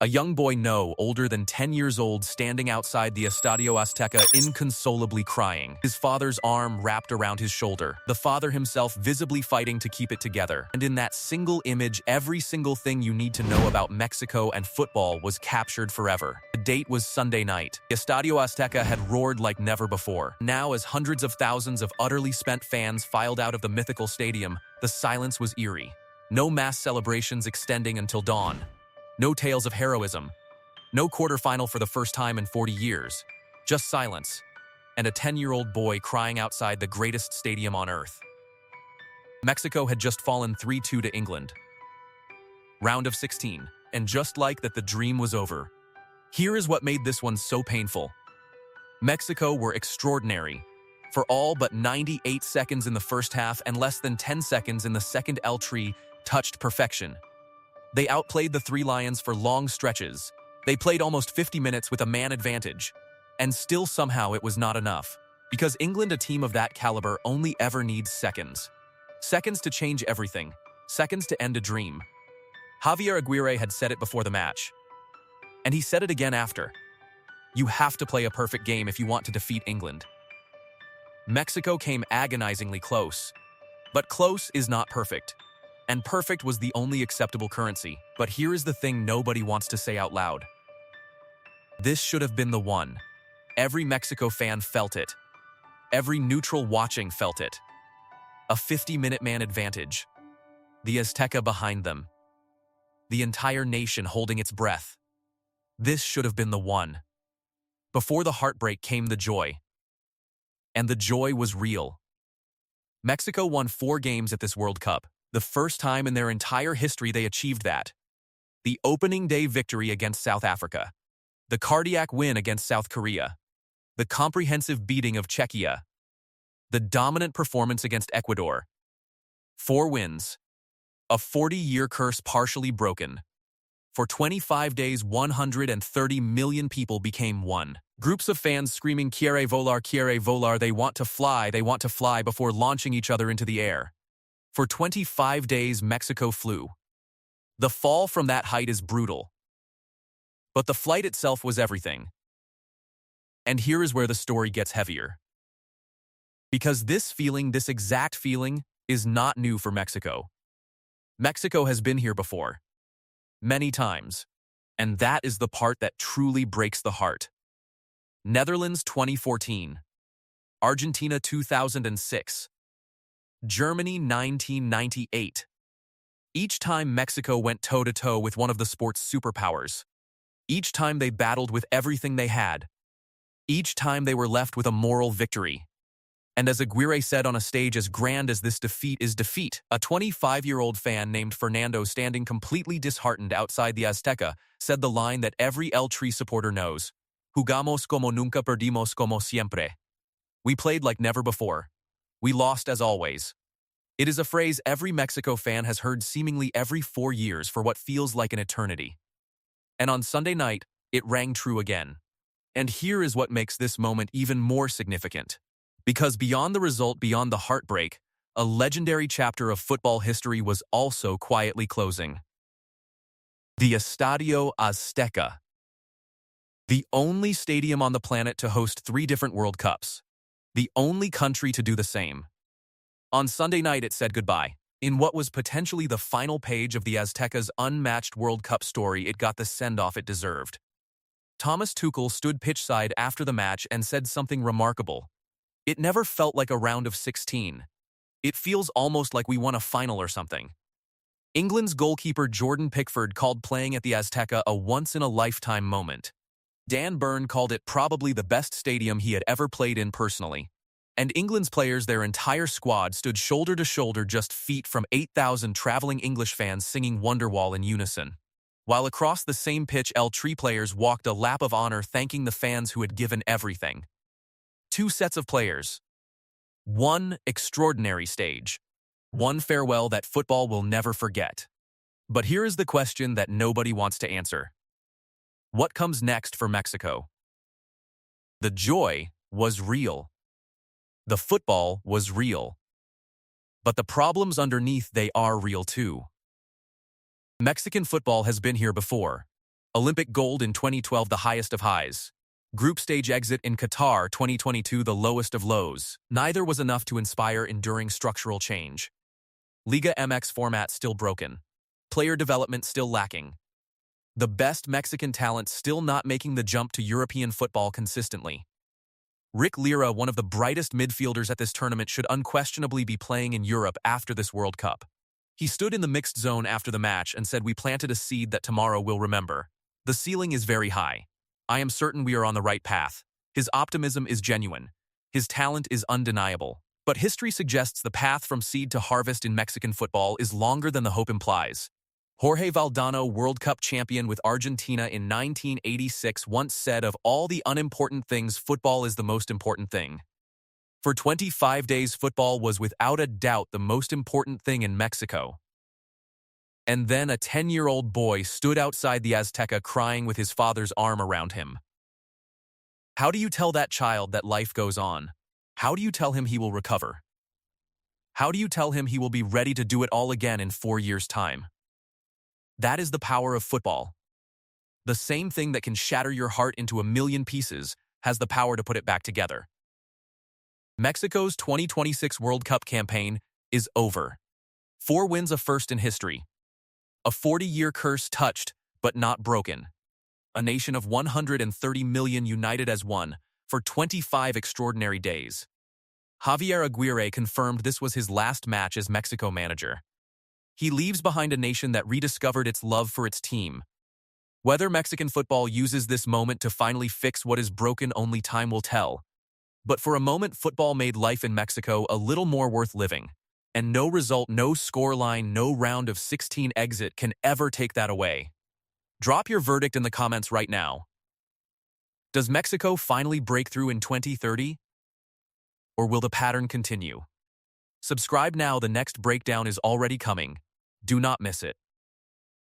A young boy no older than 10 years old standing outside the Estadio Azteca inconsolably crying, his father's arm wrapped around his shoulder, the father himself visibly fighting to keep it together. And in that single image, every single thing you need to know about Mexico and football was captured forever. The date was Sunday night. The Estadio Azteca had roared like never before. Now, as hundreds of thousands of utterly spent fans filed out of the mythical stadium, the silence was eerie. No mass celebrations extending until dawn. No tales of heroism. No quarterfinal for the first time in 40 years. Just silence. And a 10-year-old boy crying outside the greatest stadium on earth. Mexico had just fallen 3-2 to England. Round of 16. And just like that, the dream was over. Here is what made this one so painful. Mexico were extraordinary. For all but 98 seconds in the first half and less than 10 seconds in the second, El Tri touched perfection. They outplayed the Three Lions for long stretches. They played almost 50 minutes with a man advantage. And still somehow it was not enough. Because England, a team of that caliber, only ever needs seconds. Seconds to change everything. Seconds to end a dream. Javier Aguirre had said it before the match. And he said it again after. You have to play a perfect game if you want to defeat England. Mexico came agonizingly close. But close is not perfect. And perfect was the only acceptable currency. But here is the thing nobody wants to say out loud. This should have been the one. Every Mexico fan felt it. Every neutral watching felt it. A 50-minute man advantage. The Azteca behind them. The entire nation holding its breath. This should have been the one. Before the heartbreak came the joy. And the joy was real. Mexico won 4 games at this World Cup. The first time in their entire history they achieved that. The opening day victory against South Africa. The cardiac win against South Korea. The comprehensive beating of Czechia. The dominant performance against Ecuador. 4 wins. A 40-year curse partially broken. For 25 days, 130 million people became one. Groups of fans screaming Quiere volar, they want to fly before launching each other into the air. For 25 days, Mexico flew. The fall from that height is brutal. But the flight itself was everything. And here is where the story gets heavier. Because this exact feeling, is not new for Mexico. Mexico has been here before. Many times. And that is the part that truly breaks the heart. Netherlands 2014. Argentina 2006. Germany 1998. Each time Mexico went toe-to-toe with one of the sport's superpowers. Each time they battled with everything they had. Each time they were left with a moral victory. And as Aguirre said on a stage as grand as this defeat is defeat, a 25-year-old fan named Fernando standing completely disheartened outside the Azteca said the line that every El Tri supporter knows. Jugamos como nunca, perdimos como siempre. We played like never before. We lost as always. It is a phrase every Mexico fan has heard seemingly every 4 years for what feels like an eternity. And on Sunday night, it rang true again. And here is what makes this moment even more significant. Because beyond the result, beyond the heartbreak, a legendary chapter of football history was also quietly closing. The Estadio Azteca. The only stadium on the planet to host 3 different World Cups. The only country to do the same. On Sunday night, it said goodbye. In what was potentially the final page of the Azteca's unmatched World Cup story, it got the send-off it deserved. Thomas Tuchel stood pitchside after the match and said something remarkable. It never felt like a round of 16. It feels almost like we won a final or something. England's goalkeeper Jordan Pickford called playing at the Azteca a once-in-a-lifetime moment. Dan Burn called it probably the best stadium he had ever played in personally. And England's players, their entire squad, stood shoulder to shoulder just feet from 8,000 traveling English fans singing Wonderwall in unison. While across the same pitch, El Tri players walked a lap of honor thanking the fans who had given everything. 2 sets of players. 1 extraordinary stage. 1 farewell that football will never forget. But here is the question that nobody wants to answer. What comes next for Mexico? The joy was real. The football was real. But the problems underneath, they are real too. Mexican football has been here before. Olympic gold in 2012, the highest of highs. Group stage exit in Qatar 2022, the lowest of lows. Neither was enough to inspire enduring structural change. Liga MX format still broken. Player development still lacking. The best Mexican talent still not making the jump to European football consistently. Rick Lira, one of the brightest midfielders at this tournament, should unquestionably be playing in Europe after this World Cup. He stood in the mixed zone after the match and said, "We planted a seed that tomorrow we'll remember. The ceiling is very high. I am certain we are on the right path." His optimism is genuine. His talent is undeniable. But history suggests the path from seed to harvest in Mexican football is longer than the hope implies. Jorge Valdano, World Cup champion with Argentina in 1986, once said, "Of all the unimportant things, football is the most important thing." For 25 days, football was without a doubt the most important thing in Mexico. And then a 10-year-old boy stood outside the Azteca crying with his father's arm around him. How do you tell that child that life goes on? How do you tell him he will recover? How do you tell him he will be ready to do it all again in 4 years' time? That is the power of football. The same thing that can shatter your heart into a million pieces has the power to put it back together. Mexico's 2026 World Cup campaign is over. 4 wins, a first in history. A 40-year curse touched, but not broken. A nation of 130 million united as one for 25 extraordinary days. Javier Aguirre confirmed this was his last match as Mexico manager. He leaves behind a nation that rediscovered its love for its team. Whether Mexican football uses this moment to finally fix what is broken, only time will tell. But for a moment, football made life in Mexico a little more worth living. And no result, no scoreline, no round of 16 exit can ever take that away. Drop your verdict in the comments right now. Does Mexico finally break through in 2030? Or will the pattern continue? Subscribe now, the next breakdown is already coming. Do not miss it.